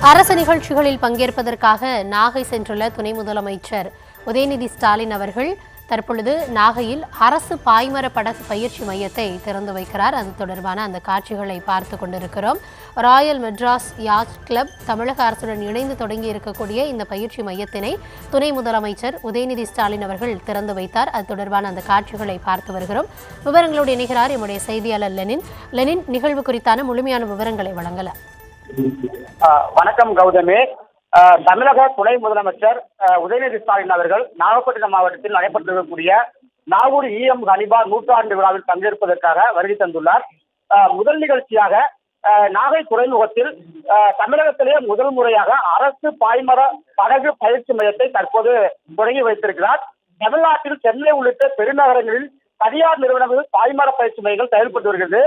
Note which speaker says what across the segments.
Speaker 1: அரசு நிகழ்ச்சிகளில் பங்கேற்பதற்காக நாகை சென்றுள்ள துணை முதலமைச்சர் உதயநிதி ஸ்டாலின் அவர்கள் தற்பொழுது நாகையில் அரசு பாய்மர படகு பயிற்சி மையத்தை திறந்து வைக்கிறார். அது தொடர்பான அந்த காட்சிகளை பார்த்து கொண்டிருக்கிறோம். ராயல் மெட்ராஸ் யாச் கிளப் தமிழக அரசுடன் இணைந்து தொடங்கி இருக்கக்கூடிய இந்த பயிற்சி மையத்தினை துணை முதலமைச்சர் உதயநிதி ஸ்டாலின் அவர்கள் திறந்து வைத்தார். அது தொடர்பான அந்த காட்சிகளை பார்த்து வருகிறோம். விவரங்களோடு இணைகிறார் எம்முடைய செய்தியாளர் லெனின். நிகழ்வு குறித்தான முழுமையான விவரங்களை வழங்கலாம்.
Speaker 2: வணக்கம் கௌதமி. தமிழக துணை முதலமைச்சர் உதயநிதி ஸ்டாலின் அவர்கள் நாகப்பட்டினம் மாவட்டத்தில் நடைபெற்றிருக்கக்கூடிய நாகூர் ஹனீபா நூற்றாண்டு விழாவில் பங்கேற்பதற்காக வருகை தந்துள்ளார். முதல் நிகழ்ச்சியாக நாகை துறைமுகத்தில் தமிழகத்திலேயே முதல் முறையாக அரசு பாய்மர படகு பயிற்சி மையத்தை தற்போது தொடங்கி வைத்திருக்கிறார். தமிழ்நாட்டில் சென்னை உள்ளிட்ட பெருநகரங்களில் தனியார் நிறுவனங்கள் பாய்மர பயிற்சி மையங்கள் செயல்பட்டு வருகிறது.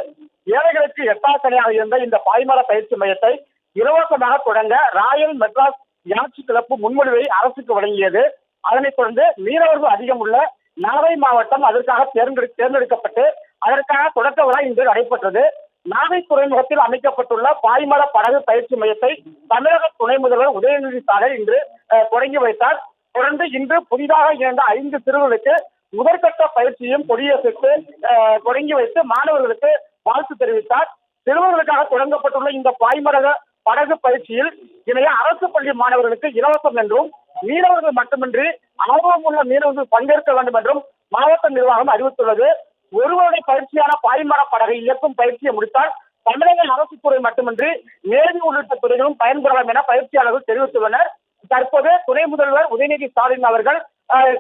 Speaker 2: ஏழைகளுக்கு எட்டாசனையாக இருந்த இந்த பாய்மர பயிற்சி மையத்தை இலவசமாக தொடங்க ராயல் மெட்ராஸ் யாட்சி கிளப் முன்மொழிவை அரசுக்கு வழங்கியது. அதனைத் தொடர்ந்து மீனவர்கள் அதிகம் உள்ள நாகை மாவட்டம் அதற்காக தேர்ந்தெடுக்கப்பட்டு அதற்கான தொடக்க விழா இன்று நடைபெற்றது. நாகை துறைமுகத்தில் அமைக்கப்பட்டுள்ள பாய்மர படகு பயிற்சி மையத்தை தமிழக துணை முதல்வர் உதயநிதி ஸ்டாலின் இன்று தொடங்கி வைத்தார். தொடர்ந்து இன்று புதிதாக இணைந்த 5 சிறுவர்களுக்கு முதற்கட்ட பயிற்சியும் கொடியசைத்து தொடங்கி வைத்து மாணவர்களுக்கு வாழ்த்து தெரிவித்தார். சிறுவர்களுக்காக தொடங்கப்பட்டுள்ள இந்த பாய்மர படகு பயிற்சியில் இணைய அரசு பள்ளி மாணவர்களுக்கு இலவசம் என்றும் மீனவர்கள் மட்டுமின்றி ஆர்வமுள்ள மீனவர்கள் பங்கேற்க வேண்டும் என்றும் மாவட்ட நிர்வாகம் அறிவித்துள்ளது. ஒருவருடைய பயிற்சியான பாய்மர படகை இயக்கும் பயிற்சியை முடித்தால் தமிழக அரசு துறை மட்டுமின்றி நேவி உள்ளிட்ட துறைகளும் பயன்பெறலாம் என பயிற்சியாளர்கள் தெரிவித்துள்ளனர். தற்போது துணை முதல்வர் உதயநிதி ஸ்டாலின் அவர்கள்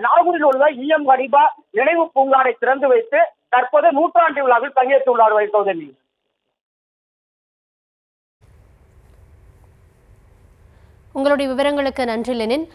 Speaker 2: நாகூரில் உள்ள ஹனீபா நினைவு பூங்காவை திறந்து வைத்து தற்போது நூற்றாண்டு விழாவில் பங்கேற்றுள்ளார். கௌதமி,
Speaker 1: உங்களுடைய விவரங்களுக்கு நன்றி லெனின்.